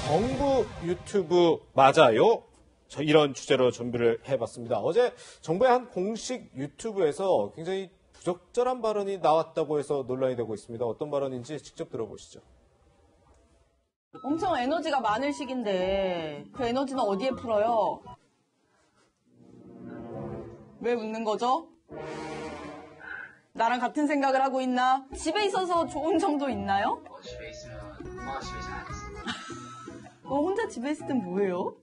정부 유튜브 맞아요? 이런 주제로 준비를 해봤습니다. 어제 정부의 한 공식 유튜브에서 굉장히 부적절한 발언이 나왔다고 해서 논란이 되고 있습니다. 어떤 발언인지 직접 들어보시죠. 엄청 에너지가 많을 시기인데 그 에너지는 어디에 풀어요? 왜 웃는 거죠? 나랑 같은 생각을 하고 있나? 집에 있어서 좋은 점도 있나요? 집에 있으면 엄마가 집에 잘 안 있어요. 혼자 집에 있을 땐 뭐예요?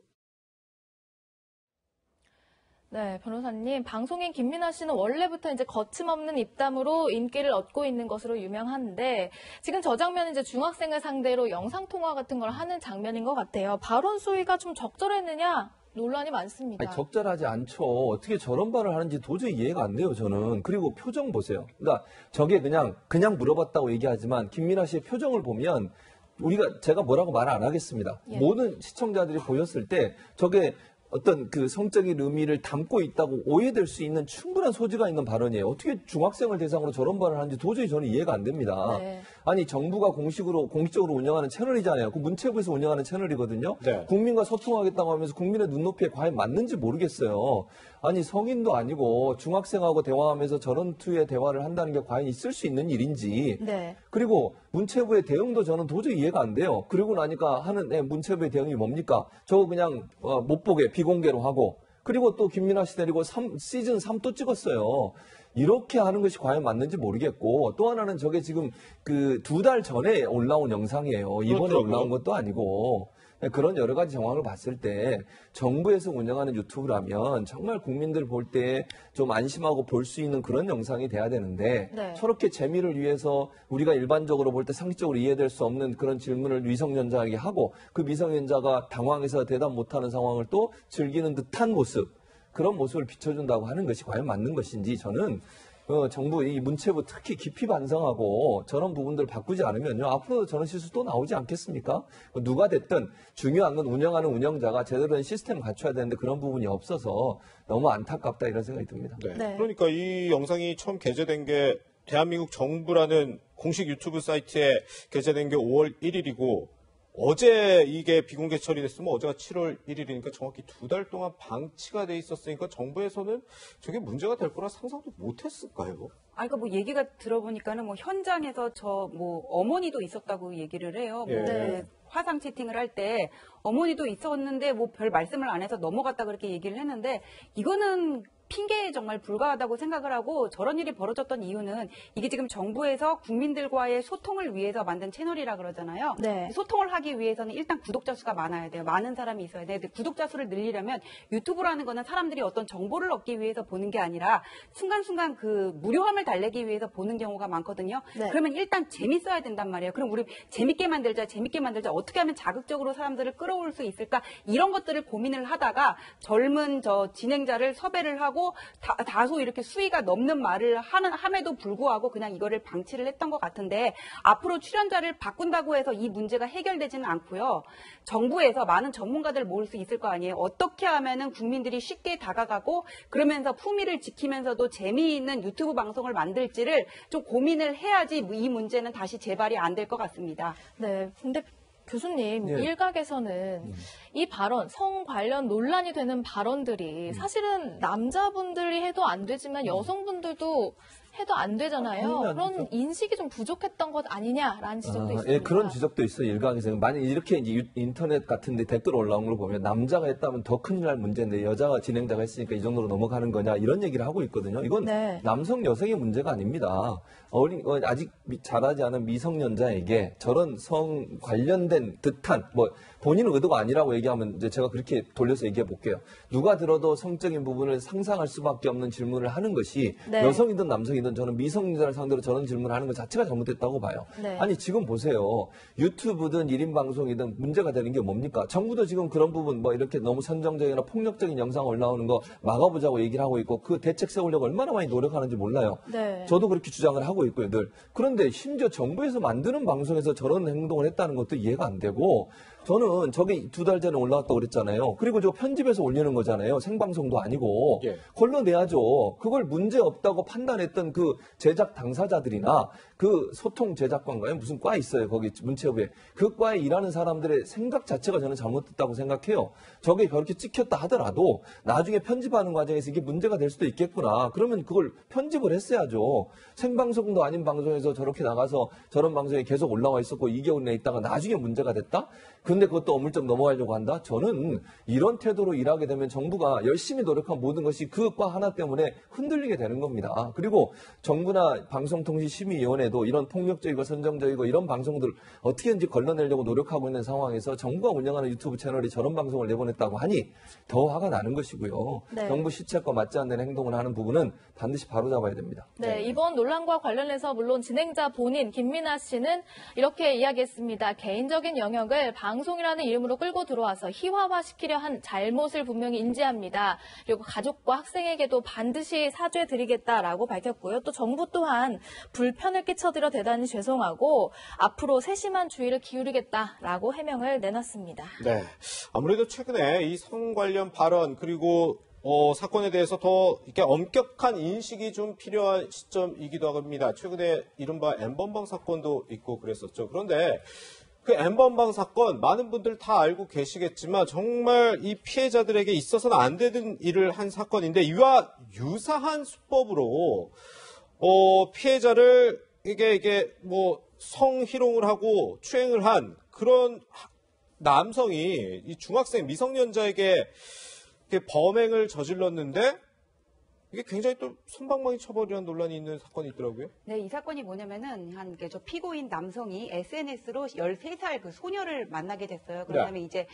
네, 변호사님. 방송인 김민아 씨는 원래부터 이제 거침없는 입담으로 인기를 얻고 있는 것으로 유명한데 지금 저 장면은 이제 중학생을 상대로 영상통화 같은 걸 하는 장면인 것 같아요. 발언 수위가 좀 적절했느냐? 논란이 많습니다. 아니, 적절하지 않죠. 어떻게 저런 말을 하는지 도저히 이해가 안 돼요, 저는. 그리고 표정 보세요. 그러니까 저게 그냥 물어봤다고 얘기하지만 김민아 씨의 표정을 보면 제가 뭐라고 말 안 하겠습니다. 예. 모든 시청자들이 보셨을 때 저게 어떤 그 성적인 의미를 담고 있다고 오해될 수 있는 충분한 소지가 있는 발언이에요. 어떻게 중학생을 대상으로 저런 발언을 하는지 도저히 저는 이해가 안 됩니다. 네. 아니 정부가 공식적으로 운영하는 채널이잖아요. 그 문체부에서 운영하는 채널이거든요. 네. 국민과 소통하겠다고 하면서 국민의 눈높이에 과연 맞는지 모르겠어요. 아니 성인도 아니고 중학생하고 대화하면서 저런 투의 대화를 한다는 게 과연 있을 수 있는 일인지. 네. 그리고 문체부의 대응도 저는 도저히 이해가 안 돼요. 그러고 나니까 하는 문체부의 대응이 뭡니까? 저거 그냥 못 보게 비공개로 하고 그리고 또 김민아 씨 데리고 시즌 3 또 찍었어요. 이렇게 하는 것이 과연 맞는지 모르겠고 또 하나는 저게 지금 그 2달 전에 올라온 영상이에요. 이번에 그렇더라고요. 올라온 것도 아니고 그런 여러 가지 정황을 봤을 때 정부에서 운영하는 유튜브라면 정말 국민들 볼 때 좀 안심하고 볼 수 있는 그런 영상이 돼야 되는데 네. 저렇게 재미를 위해서 우리가 일반적으로 볼 때 상식적으로 이해될 수 없는 그런 질문을 미성년자에게 하고 그 미성년자가 당황해서 대답 못하는 상황을 또 즐기는 듯한 모습 그런 모습을 비춰준다고 하는 것이 과연 맞는 것인지 저는 정부 이 문체부 특히 깊이 반성하고 저런 부분들을 바꾸지 않으면요 앞으로도 저런 실수 또 나오지 않겠습니까? 누가 됐든 중요한 건 운영하는 운영자가 제대로 된 시스템을 갖춰야 되는데 그런 부분이 없어서 너무 안타깝다 이런 생각이 듭니다. 네. 네. 그러니까 이 영상이 처음 게재된 게 대한민국 정부라는 공식 유튜브 사이트에 게재된 게 5월 1일이고 어제 이게 비공개 처리됐으면 어제가 7월 1일이니까 정확히 2달 동안 방치가 돼 있었으니까 정부에서는 저게 문제가 될 거라 상상도 못했을까요? 그러니까 뭐 얘기가 들어보니까는 뭐 현장에서 어머니도 있었다고 얘기를 해요. 예. 그 화상 채팅을 할 때 어머니도 있었는데 뭐 별 말씀을 안 해서 넘어갔다 그렇게 얘기를 했는데 이거는 핑계에 정말 불과하다고 생각을 하고 저런 일이 벌어졌던 이유는 이게 지금 정부에서 국민들과의 소통을 위해서 만든 채널이라 그러잖아요. 네. 소통을 하기 위해서는 일단 구독자 수가 많아야 돼요. 많은 사람이 있어야 돼요. 근데 구독자 수를 늘리려면 유튜브라는 거는 사람들이 어떤 정보를 얻기 위해서 보는 게 아니라 순간순간 그 무료함을 달래기 위해서 보는 경우가 많거든요. 네. 그러면 일단 재밌어야 된단 말이에요. 그럼 우리 재밌게 만들자. 어떻게 하면 자극적으로 사람들을 끌어올 수 있을까? 이런 것들을 고민을 하다가 젊은 진행자를 섭외를 하고 다소 이렇게 수위가 넘는 말을 함에도 불구하고 그냥 이거를 방치를 했던 것 같은데 앞으로 출연자를 바꾼다고 해서 이 문제가 해결되지는 않고요. 정부에서 많은 전문가들을 모을 수 있을 거 아니에요. 어떻게 하면은 국민들이 쉽게 다가가고 그러면서 품위를 지키면서도 재미있는 유튜브 방송을 만들지를 좀 고민을 해야지 이 문제는 다시 재발이 안 될 것 같습니다. 네. 근데 교수님, 네. 일각에서는 이 발언, 성 관련 논란이 되는 발언들이 사실은 남자분들이 해도 안 되지만 여성분들도 해도 안 되잖아요. 당연히 안 그런 되죠. 인식이 좀 부족했던 것 아니냐라는 지적도 있습니다. 예, 그런 지적도 있어요. 일각에서. 만약 이렇게 이제 인터넷 같은 데 댓글 올라온 걸 보면 남자가 했다면 더 큰일 날 문제인데 여자가 진행자가 했으니까 이 정도로 넘어가는 거냐 이런 얘기를 하고 있거든요. 이건 네. 남성 여성의 문제가 아닙니다. 아직 자라지 않은 미성년자에게 저런 성 관련된 듯한 본인은 의도가 아니라고 얘기하면 이제 제가 그렇게 돌려서 얘기해 볼게요. 누가 들어도 성적인 부분을 상상할 수밖에 없는 질문을 하는 것이 네. 여성이든 남성이든 저는 미성년자를 상대로 저런 질문을 하는 것 자체가 잘못됐다고 봐요. 네. 아니 지금 보세요. 유튜브든 1인 방송이든 문제가 되는 게 뭡니까? 정부도 지금 그런 부분 이렇게 너무 선정적이나 폭력적인 영상 올라오는 거 막아보자고 얘기를 하고 있고 그 대책 세우려고 얼마나 많이 노력하는지 몰라요. 네. 저도 그렇게 주장을 하고 있고요, 늘. 그런데 심지어 정부에서 만드는 방송에서 저런 행동을 했다는 것도 이해가 안 되고 저는 저게 2달 전에 올라왔다고 그랬잖아요. 그리고 저 편집해서 올리는 거잖아요. 생방송도 아니고. 예. 걸러내야죠. 그걸 문제 없다고 판단했던 그 제작 당사자들이나 그 소통 제작관가요? 무슨 과 있어요. 거기 문체부에. 그 과에 일하는 사람들의 생각 자체가 저는 잘못됐다고 생각해요. 저게 그렇게 찍혔다 하더라도 나중에 편집하는 과정에서 이게 문제가 될 수도 있겠구나. 그러면 그걸 편집을 했어야죠. 생방송도 아닌 방송에서 저렇게 나가서 저런 방송에 계속 올라와 있었고 2개월 내에 있다가 나중에 문제가 됐다? 근데 그것도 어물쩍 넘어가려고 한다? 저는 이런 태도로 일하게 되면 정부가 열심히 노력한 모든 것이 그 과 하나 때문에 흔들리게 되는 겁니다. 그리고 정부나 방송통신심의위원회도 이런 폭력적이고 선정적이고 이런 방송들 어떻게든지 걸러내려고 노력하고 있는 상황에서 정부가 운영하는 유튜브 채널이 저런 방송을 내보냈다고 하니 더 화가 나는 것이고요. 네. 정부 시책과 맞지 않는 행동을 하는 부분은 반드시 바로잡아야 됩니다. 네, 이번 논란과 관련해서 물론 진행자 본인 김민아 씨는 이렇게 이야기했습니다. 개인적인 영역을 방송이라는 이름으로 끌고 들어와서 희화화시키려 한 잘못을 분명히 인지합니다. 그리고 가족과 학생에게도 반드시 사죄드리겠다라고 밝혔고요. 또 정부 또한 불편을 끼쳐드려 대단히 죄송하고 앞으로 세심한 주의를 기울이겠다라고 해명을 내놨습니다. 네. 아무래도 최근에 이 성 관련 발언 그리고 사건에 대해서 더 이렇게 엄격한 인식이 좀 필요한 시점이기도 합니다. 최근에 이른바 N번방 사건도 있고 그랬었죠. 그런데 그 N번방 사건 많은 분들 다 알고 계시겠지만 정말 이 피해자들에게 있어서는 안 되는 일을 한 사건인데 이와 유사한 수법으로 피해자를 이게 뭐 성희롱을 하고 추행을 한 그런 남성이 이 중학생 미성년자에게 범행을 저질렀는데 이게 굉장히 또 솜방망이 처벌이라는 논란이 있는 사건이 있더라고요. 네, 이 사건이 뭐냐면은 저 피고인 남성이 SNS로 13살 그 소녀를 만나게 됐어요. 그런 다음에 이제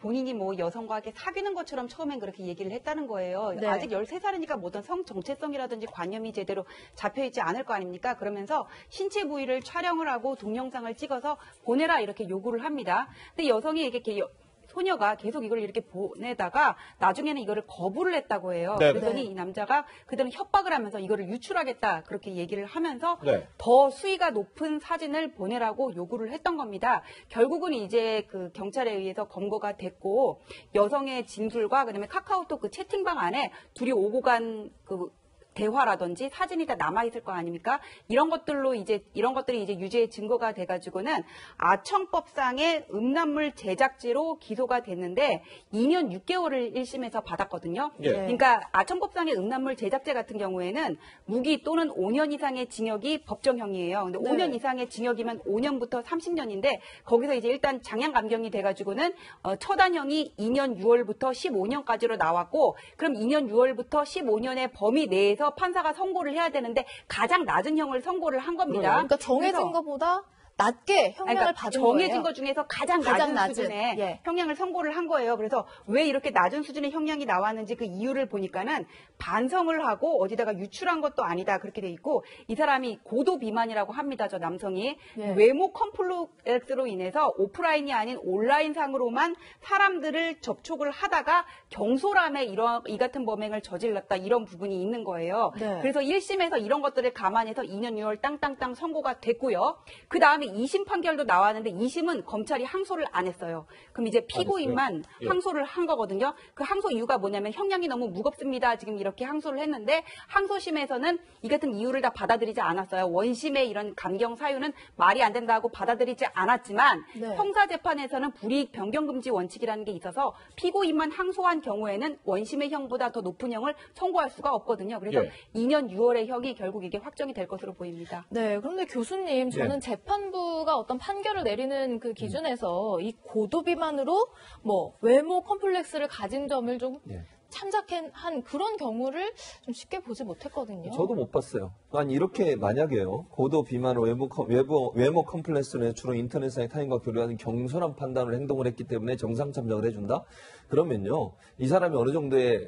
본인이 뭐 여성과 이렇게 사귀는 것처럼 처음엔 그렇게 얘기를 했다는 거예요. 네. 아직 13살이니까 어떤 성 정체성이라든지 관념이 제대로 잡혀있지 않을 거 아닙니까? 그러면서 신체 부위를 촬영을 하고 동영상을 찍어서 보내라 이렇게 요구를 합니다. 근데 여성이 이렇게 소녀가 계속 이걸 이렇게 보내다가 나중에는 이거를 거부를 했다고 해요. 네. 그랬더니 이 남자가 그들은 협박을 하면서 이거를 유출하겠다 그렇게 얘기를 하면서 네. 더 수위가 높은 사진을 보내라고 요구를 했던 겁니다. 결국은 이제 그 경찰에 의해서 검거가 됐고 여성의 진술과 그다음에 카카오톡 그 채팅방 안에 둘이 오고 간 그 대화라든지 사진이 다 남아있을 거 아닙니까? 이런 것들이 이제 유죄의 증거가 돼가지고는 아청법상의 음란물 제작죄로 기소가 됐는데 2년 6개월을 1심에서 받았거든요. 예. 그러니까 아청법상의 음란물 제작죄 같은 경우에는 무기 또는 5년 이상의 징역이 법정형이에요. 근데 5년 이상의 징역이면 5년부터 30년인데 거기서 이제 일단 장량 감경이 돼가지고는 처단형이 2년 6월부터 15년까지로 나왔고 그럼 2년 6월부터 15년의 범위 내에서 판사가 선고를 해야 되는데 가장 낮은 형을 선고를 한 겁니다. 그러니까 정해진 그래서 것보다 낮게 형량을 받은 거예요. 정해진 것 중에서 가장 낮은 수준의 예. 형량을 선고를 한 거예요. 그래서 왜 이렇게 낮은 수준의 형량이 나왔는지 그 이유를 보니까는 반성을 하고 어디다가 유출한 것도 아니다 그렇게 돼 있고 이 사람이 고도 비만이라고 합니다. 저 남성이 예. 외모 컴플렉스로 인해서 오프라인이 아닌 온라인상으로만 사람들을 접촉을 하다가 경솔함에 이 같은 범행을 저질렀다 이런 부분이 있는 거예요. 네. 그래서 1심에서 이런 것들을 감안해서 2년 6월 땅땅땅 선고가 됐고요. 그 다음에 2심 판결도 나왔는데 2심은 검찰이 항소를 안 했어요. 그럼 이제 피고인만 예. 항소를 한 거거든요. 그 항소 이유가 뭐냐면 형량이 너무 무겁습니다. 지금 이렇게 항소를 했는데 항소심에서는 이 같은 이유를 다 받아들이지 않았어요. 원심의 이런 감경 사유는 말이 안 된다고 받아들이지 않았지만 네. 형사재판에서는 불이익 변경금지 원칙이라는 게 있어서 피고인만 항소한 경우에는 원심의 형보다 더 높은 형을 선고할 수가 없거든요. 그래서 예. 2년 6월의 형이 결국 이게 확정이 될 것으로 보입니다. 네, 그런데 교수님, 저는 재판부가 어떤 판결을 내리는 그 기준에서 이 고도 비만으로 뭐 외모 컴플렉스를 가진 점을 좀 참작한 그런 경우를 좀 쉽게 보지 못했거든요. 저도 못 봤어요. 아니 이렇게 만약에요. 고도 비만, 외모 컴플렉스는 주로 인터넷상의 타인과 교류하는 경솔한 판단을 행동을 했기 때문에 정상 참작을 해준다. 그러면요, 이 사람이 어느 정도의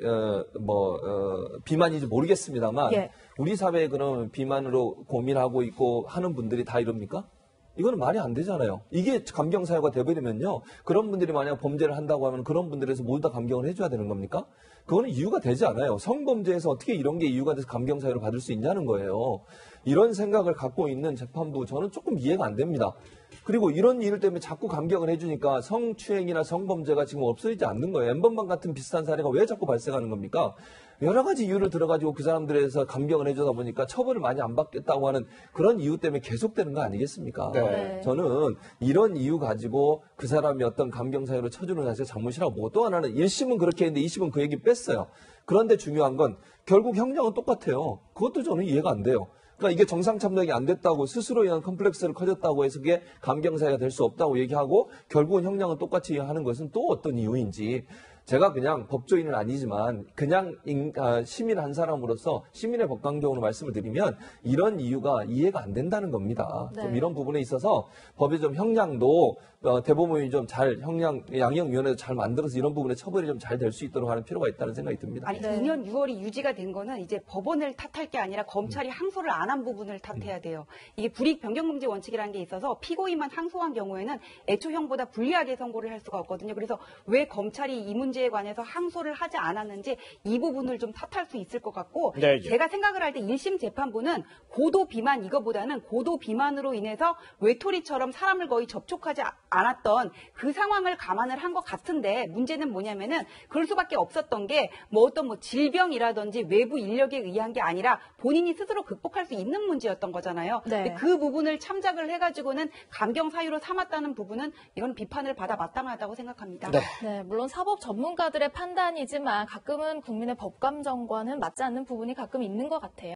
비만인지 모르겠습니다만 예. 우리 사회에 그럼 비만으로 고민하고 있고 하는 분들이 다 이럽니까? 이거는 말이 안 되잖아요. 이게 감경 사유가 돼버리면요, 그런 분들이 만약 범죄를 한다고 하면 그런 분들에서 모두 다 감경을 해줘야 되는 겁니까? 그거는 이유가 되지 않아요. 성범죄에서 어떻게 이런 게 이유가 돼서 감경 사유를 받을 수 있냐는 거예요. 이런 생각을 갖고 있는 재판부, 저는 조금 이해가 안 됩니다. 그리고 이런 이유 때문에 자꾸 감경을 해주니까 성추행이나 성범죄가 지금 없어지지 않는 거예요. 엠번방 같은 비슷한 사례가 왜 자꾸 발생하는 겁니까? 여러 가지 이유를 들어가지고 그 사람들에 대해서 감경을 해주다 보니까 처벌을 많이 안 받겠다고 하는 그런 이유 때문에 계속되는 거 아니겠습니까? 네. 저는 이런 이유 가지고 그 사람이 어떤 감경 사유로 쳐주는 자체가 잘못이라고 보고, 또 하나는 1심은 그렇게 했는데 2심은 그 얘기 뺐어요. 그런데 중요한 건 결국 형량은 똑같아요. 그것도 저는 이해가 안 돼요. 그러니까 이게 정상참작이 안 됐다고, 스스로 인한 컴플렉스를 커졌다고 해서 그게 감경사유가 될 수 없다고 얘기하고 결국은 형량은 똑같이 하는 것은 또 어떤 이유인지, 제가 그냥 법조인은 아니지만 그냥 시민 한 사람으로서 시민의 법강경으로 말씀을 드리면 이런 이유가 이해가 안 된다는 겁니다. 네. 좀 이런 부분에 있어서 법의 좀 형량도 대법원이 좀 잘 양형위원회도 잘 만들어서 이런 부분에 처벌이 좀 잘 될 수 있도록 하는 필요가 있다는 생각이 듭니다. 아니, 네. 2년 6월이 유지가 된 거는 이제 법원을 탓할 게 아니라 검찰이 항소를 안 한 부분을 탓해야 돼요. 이게 불이익 변경금지 원칙이라는 게 있어서 피고인만 항소한 경우에는 애초형보다 불리하게 선고를 할 수가 없거든요. 그래서 왜 검찰이 이 문제에 관해서 항소를 하지 않았는지 이 부분을 좀 탓할 수 있을 것 같고, 네, 예. 제가 생각을 할 때 1심 재판부는 고도 비만 이거보다는 고도 비만으로 인해서 외톨이처럼 사람을 거의 접촉하지 않았던 그 상황을 감안을 한 것 같은데, 문제는 뭐냐면은 그럴 수밖에 없었던 게 어떤 질병이라든지 외부 인력에 의한 게 아니라 본인이 스스로 극복할 수 있는 문제였던 거잖아요. 네. 근데 그 부분을 참작을 해가지고는 감경 사유로 삼았다는 부분은 이건 비판을 받아 마땅하다고 생각합니다. 네. 네, 물론 사법 전문가들의 판단이지만 가끔은 국민의 법감정과는 맞지 않는 부분이 가끔 있는 것 같아요.